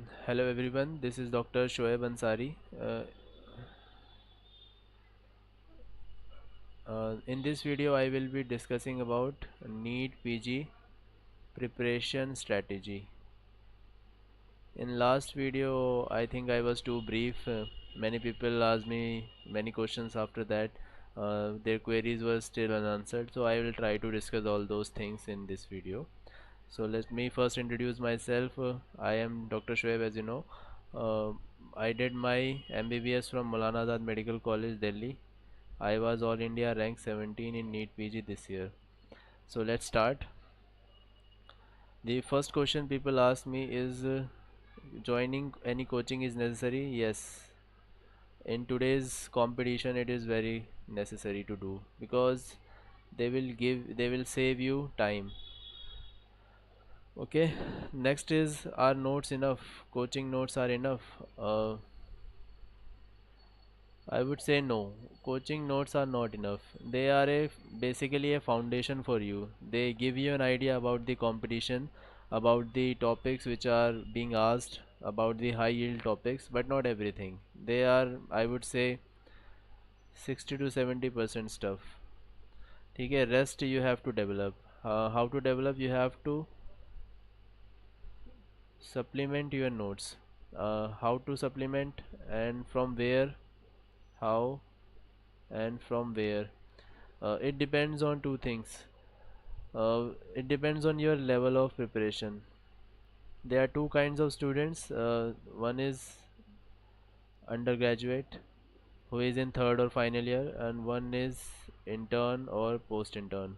Hello everyone, this is Dr. Shoaib Ansari. In this video, I will be discussing about NEET PG preparation strategy. In last video, I think I was too brief. Many people asked me many questions after that. Their queries were still unanswered, so I will try to discuss all those things in this video. So let me first introduce myself. I am Dr. Shoaib, as you know. Uh, I did my MBBS from Maulana Azad Medical College, Delhi. I was All India Rank 17 in NEET PG this year. So let's start. The first question people ask me is joining any coaching is necessary? Yes. In today's competition, it is very necessary to do because they will save you time. Okay, next is, are notes enough? Coaching notes are enough? I would say no. Coaching notes are not enough. They are basically a foundation for you. They give you an idea about the competition, about the topics which are being asked, about the high yield topics, but not everything. They are, I would say, 60 to 70% stuff. Okay, rest you have to develop. How to develop? You have to supplement your notes. How to supplement and from where, how, and from where. It depends on two things. It depends on your level of preparation. There are two kinds of students. One is undergraduate who is in third or final year, and one is intern or post intern.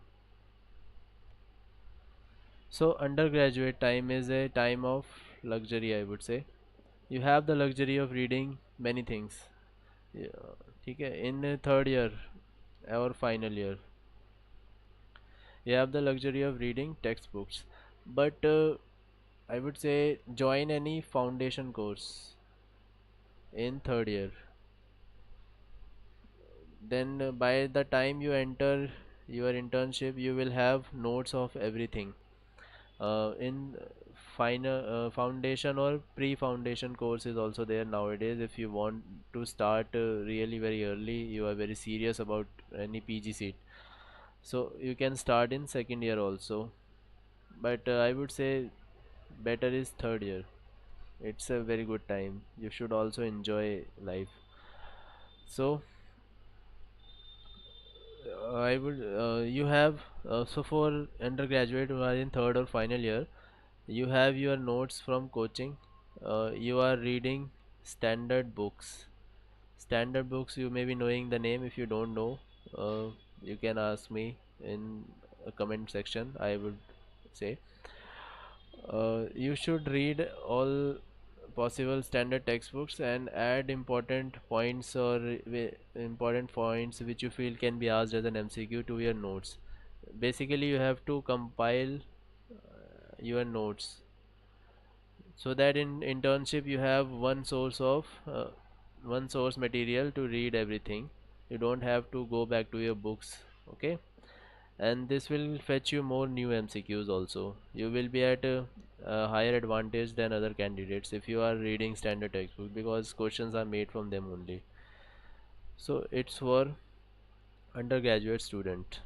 So undergraduate time is a time of luxury, I would say. You have the luxury of reading many things. Yeah, ठीक है, in third year or final year, you have the luxury of reading textbooks. But I would say join any foundation course in third year. Then by the time you enter your internship, you will have notes of everything. In final foundation or pre-foundation course is also there nowadays. If you want to start really very early, you are very serious about any PG seat, so you can start in second year also. But I would say better is third year. It's a very good time. You should also enjoy life. So I would you have so for undergraduate who are in third or final year, you have your notes from coaching. You are reading standard books. Standard books, you may be knowing the name. If you don't know, uh, you can ask me in a comment section. I would say you should read all possible standard textbooks and add important points or important points which you feel can be asked as an MCQ to your notes. Basically, you have to compile your notes so that in internship you have one source material to read everything. You don't have to go back to your books. Okay, and this will fetch you more new MCQs also. You will be at a higher advantage than other candidates if you are reading standard textbook because questions are made from them only. So it's for undergraduate student.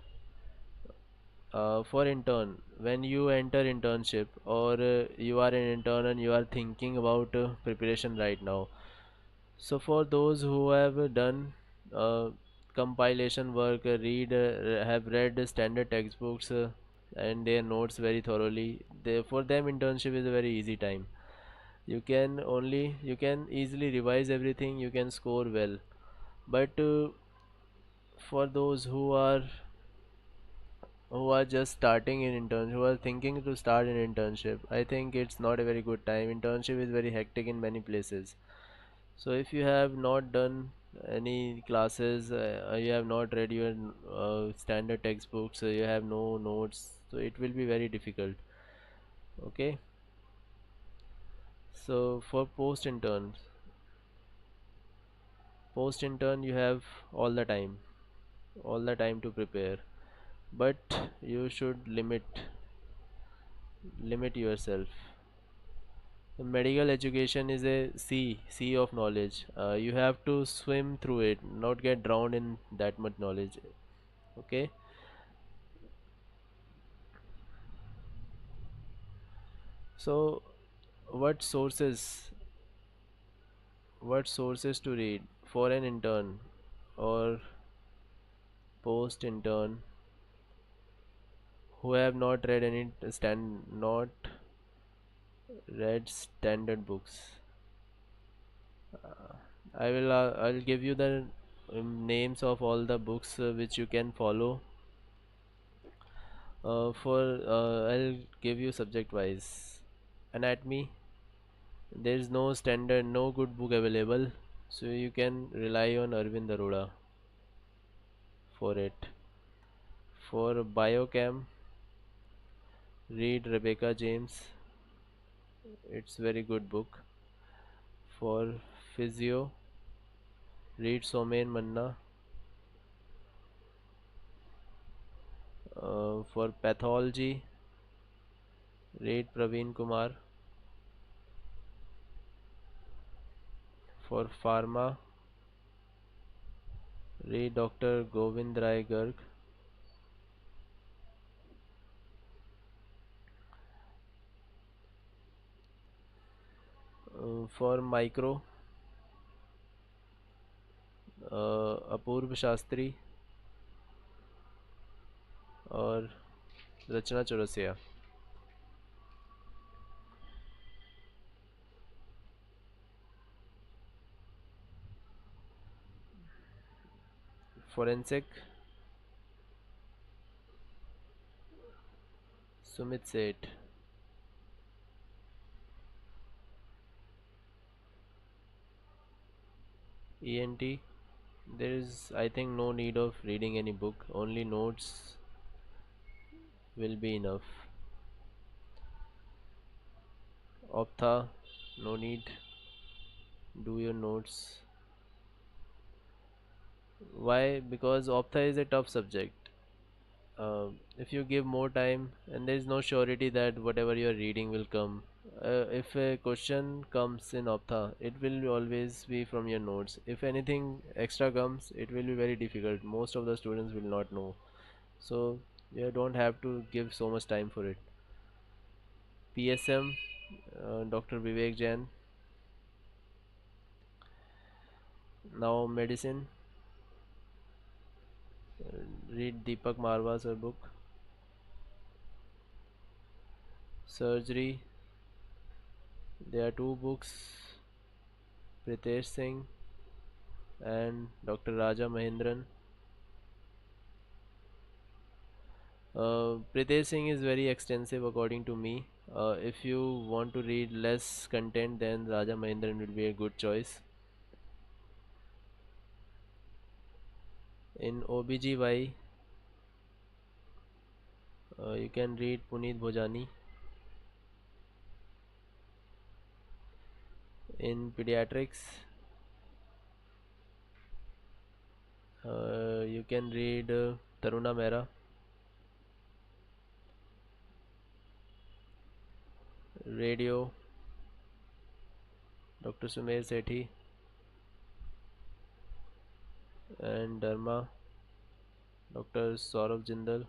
For intern, when you enter internship or you are an intern and you are thinking about preparation right now, so for those who have done uh, compilation work, have read the standard textbooks and their notes very thoroughly, for them internship is a very easy time. You can easily revise everything. You can score well. But for those who are just starting in intern, who are thinking to start an internship, I think it's not a very good time. Internship is very hectic in many places. So if you have not done any classes, you have not read your standard textbooks, you have no notes, so it will be very difficult. Okay. So for post intern you have all the time, all the time to prepare, but you should limit yourself. Medical education is a sea of knowledge. You have to swim through it, not get drowned in that much knowledge. Okay. So, what sources, what sources to read for an intern or post intern who have not read standard books? I'll give you the names of all the books which you can follow. I'll give you subject wise. Anatomy, there is no standard, no good book available, so you can rely on Arvind Arora for it. For biochem, read Rebecca James. It's very good book. For physio, read Somen Manna. For pathology, read Praveen Kumar. For pharma, read Dr. Govind Rai Garg. For micro, अपूर्व शास्त्री और रचना Chaurasia. Forensic, Sumit Seth. ENT, there is I think no need of reading any book, only notes will be enough. Optha, no need, do your notes. Why? Because Optha is a tough subject. If you give more time, and there is no surety that whatever you are reading will come. If a question comes in Optha, it will always be from your notes. If anything extra comes, it will be very difficult. Most of the students will not know. So you don't have to give so much time for it. PSM, Dr. Vivek Jain. Now medicine, read Deepak Marwa's book. Surgery, there are two books, Pritesh Singh and Dr. Raja Mahendran. Pritesh Singh is very extensive according to me. If you want to read less content, then Raja Mahendran will be a good choice. In OBGY, you can read Puneet Bhojani. In pediatrics, you can read Taruna Mehra. Radio, Dr. Sumer Sethi. And Dharma, Dr. Saurabh Jindal.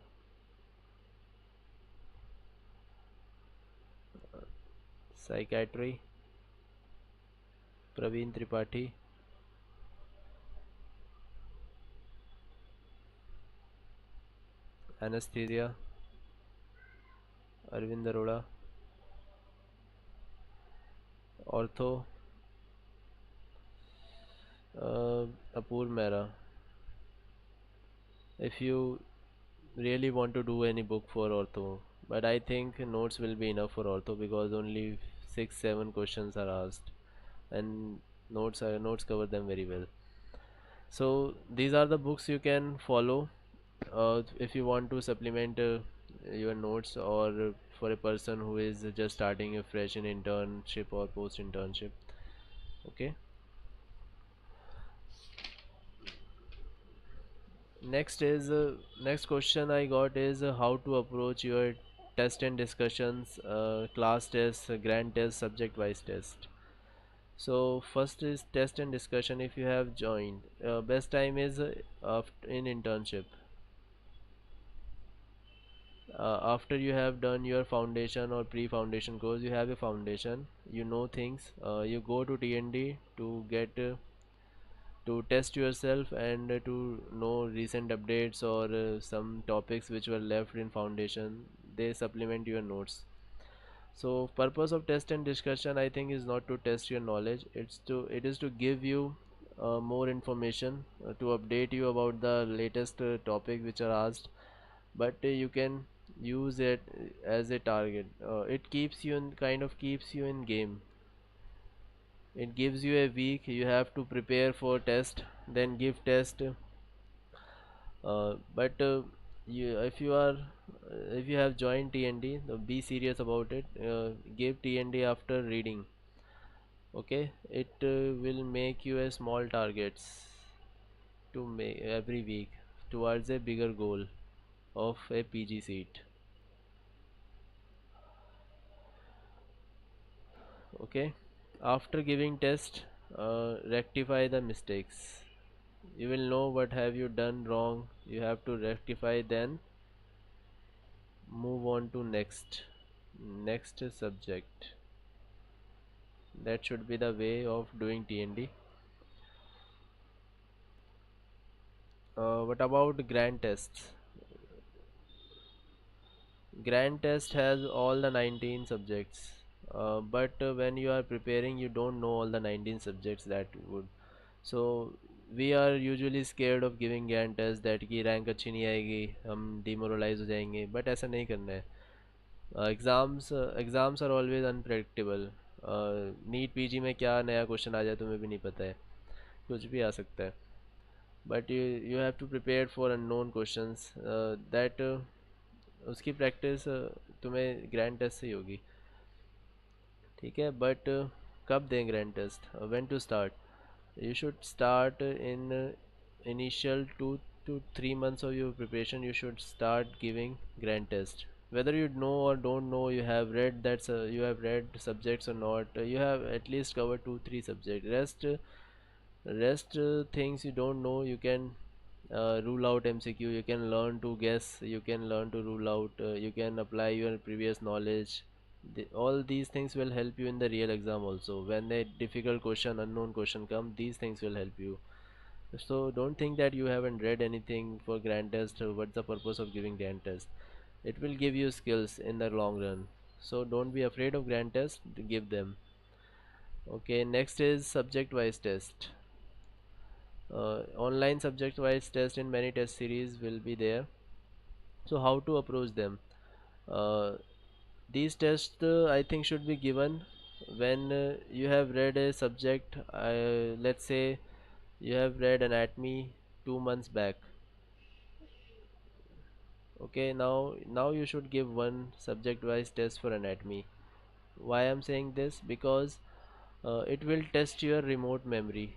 Psychiatry, Praveen Tripathi. Anesthesia, Arvind Arora. Ortho, Apoor Mehra. If you really want to do any book for ortho, but I think notes will be enough for ortho because only 6 7 questions are asked, and notes cover them very well. So these are the books you can follow if you want to supplement your notes, or for a person who is just starting a fresh in internship or post internship. Okay. Next question I got is how to approach your test and discussions, class tests, grand test, subject wise test. So first is test and discussion. If you have joined, best time is in internship. After you have done your foundation or pre-foundation course, you have a foundation, you know things, you go to TND to get to test yourself and to know recent updates or some topics which were left in foundation. They supplement your notes. So purpose of test and discussion, I think, is not to test your knowledge. It is to give you more information, to update you about the latest topic which are asked. But you can use it as a target. It keeps you in, kind of keeps you in game. It gives you a week, you have to prepare for test, then give test. But if you are if you have joined TND, be serious about it. Give TND after reading. Okay, it will make you a small targets to make every week towards a bigger goal of a PG seat. Okay, after giving test, rectify the mistakes. You will know what have you done wrong, you have to rectify, then move on to next subject. That should be the way of doing TND. What about grand tests? Grand test has all the 19 subjects, but when you are preparing, you don't know all the 19 subjects that would. So we are usually scared of giving grand test that की rank अच्छी नहीं आएगी, हम demoralize हो जाएंगे, but ऐसा नहीं करना है. Exams are always unpredictable. NEET PG में क्या नया क्वेश्चन आ जाए तुम्हें भी नहीं पता है, कुछ भी आ सकता है. But you have to prepare for unknown questions, that उसकी प्रैक्टिस तुम्हें ग्रैंड टेस्ट से ही होगी. ठीक है, बट कब दें grand test, when to start? You should start in initial 2 to 3 months of your preparation. You should start giving grand test. Whether you know or don't know, you have read that you have read subjects or not. You have at least covered 2 3 subjects. Rest things you don't know. You can rule out MCQ. You can learn to guess. You can learn to rule out. You can apply your previous knowledge. All these things will help you in the real exam also. When a difficult question, unknown question come, these things will help you. So don't think that you haven't read anything for grand test. What's the purpose of giving grand test? It will give you skills in the long run. So don't be afraid of grand test. Give them. Okay, next is subject wise test. Online subject wise test in many test series will be there. So how to approach them? Uh, these tests, I think, should be given when you have read a subject. Let's say you have read anatomy 2 months back. Okay, now you should give one subject wise test for anatomy. Why I'm saying this? Because it will test your remote memory,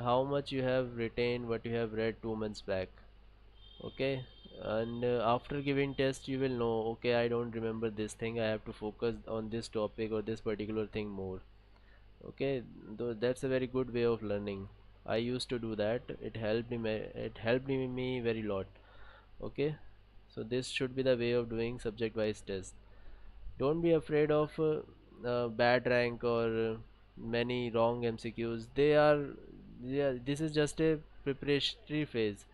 how much you have retained what you have read 2 months back. Okay, and after giving test you will know, okay, I don't remember this thing, I have to focus on this topic or this particular thing more. Okay, though that's a very good way of learning. I used to do that. It helped me very lot. Okay, so this should be the way of doing subject wise test. Don't be afraid of bad rank or many wrong MCQs. Yeah, this is just a preparatory phase.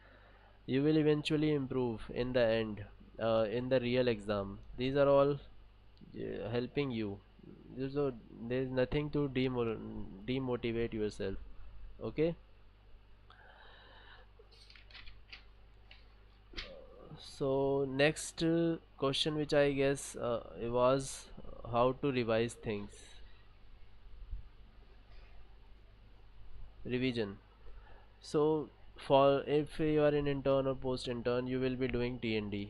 You will eventually improve in the end, in the real exam. These are all helping you. So there's nothing to demotivate yourself. Okay, so next question, which I guess was how to revise things. Revision. So for if you are in intern or post intern, you will be doing TND.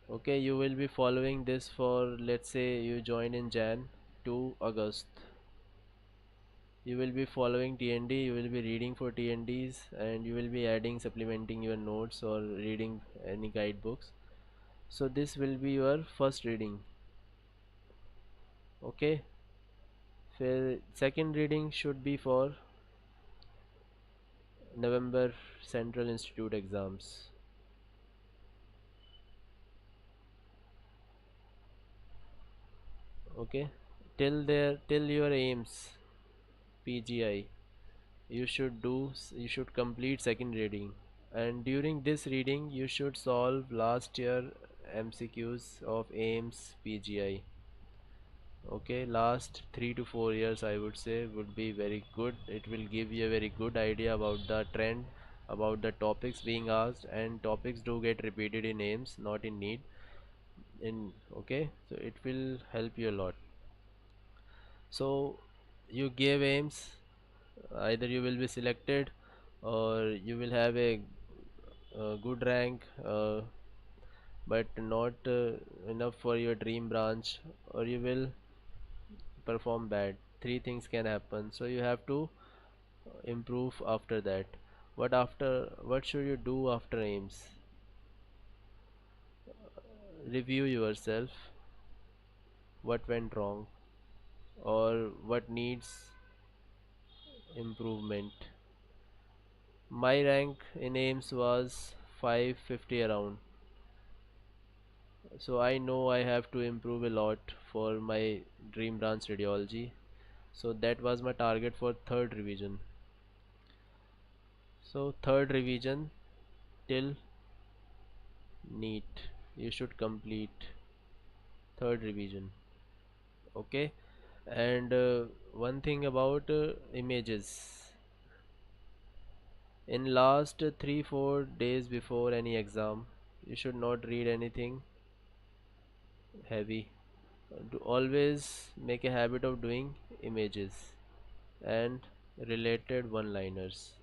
Okay, you will be following this for, let's say you join in Jan to August. You will be following TND, you will be reading for TNDs, and you will be adding, supplementing your notes or reading any guidebooks. So this will be your first reading. Okay, second reading should be for November Central Institute exams. Okay, till your aims PGI, you should complete second reading, and during this reading you should solve last year MCQs of aims PGI. Okay, last 3 to 4 years I would say would be very good. It will give you a very good idea about the trend, about the topics being asked, and topics do get repeated in aims, not in need. In okay, so it will help you a lot. So you gave aims, either you will be selected or you will have a good rank, but not enough for your dream branch, or you will perform bad. Three things can happen, so you have to improve after that. What should you do after aims? Review yourself, what went wrong or what needs improvement. My rank in aims was 550 around, so I know I have to improve a lot for my dream branch radiology. So that was my target for third revision. So third revision till NEET, you should complete third revision. Okay, and one thing about images, in last 3 4 days before any exam you should not read anything heavy. Always make a habit of doing images and related one liners.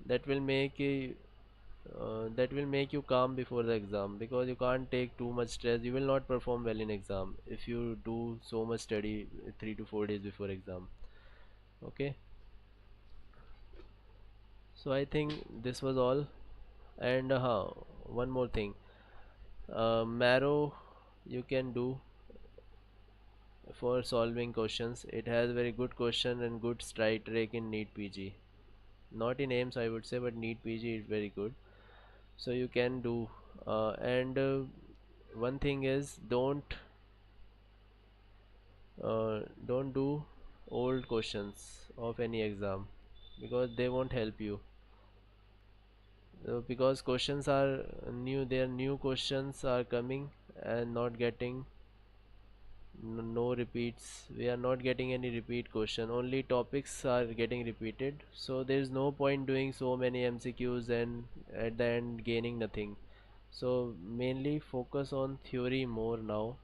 That will make you that will make you calm before the exam, because you can't take too much stress. You will not perform well in exam if you do so much study 3 to 4 days before exam. Okay, so I think this was all. And one more thing, marrow you can do for solving questions. It has very good question and good strike rate in NEET PG, not in aims I would say, but NEET PG is very good, so you can do. And one thing is, don't do old questions of any exam, because they won't help you. Because questions are new, their new questions are coming and not getting no repeats. We are not getting any repeat question, only topics are getting repeated, so there is no point doing so many MCQs and at the end gaining nothing. So mainly focus on theory more now.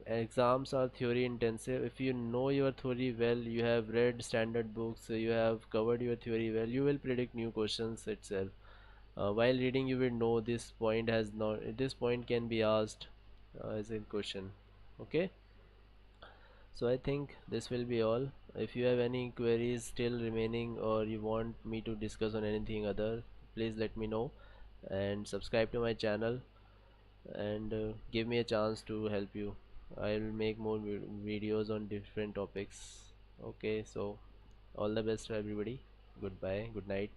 Exams are theory intensive. If you know your theory well, you have read standard books, you have covered your theory well, you will predict new questions itself. While reading you will know this point has not, this point can be asked as a question. Okay, so I think this will be all. If you have any queries still remaining, or you want me to discuss on anything other, please let me know, and subscribe to my channel, and give me a chance to help you. I'll make more videos on different topics. Okay, so all the best to everybody. Goodbye, good night.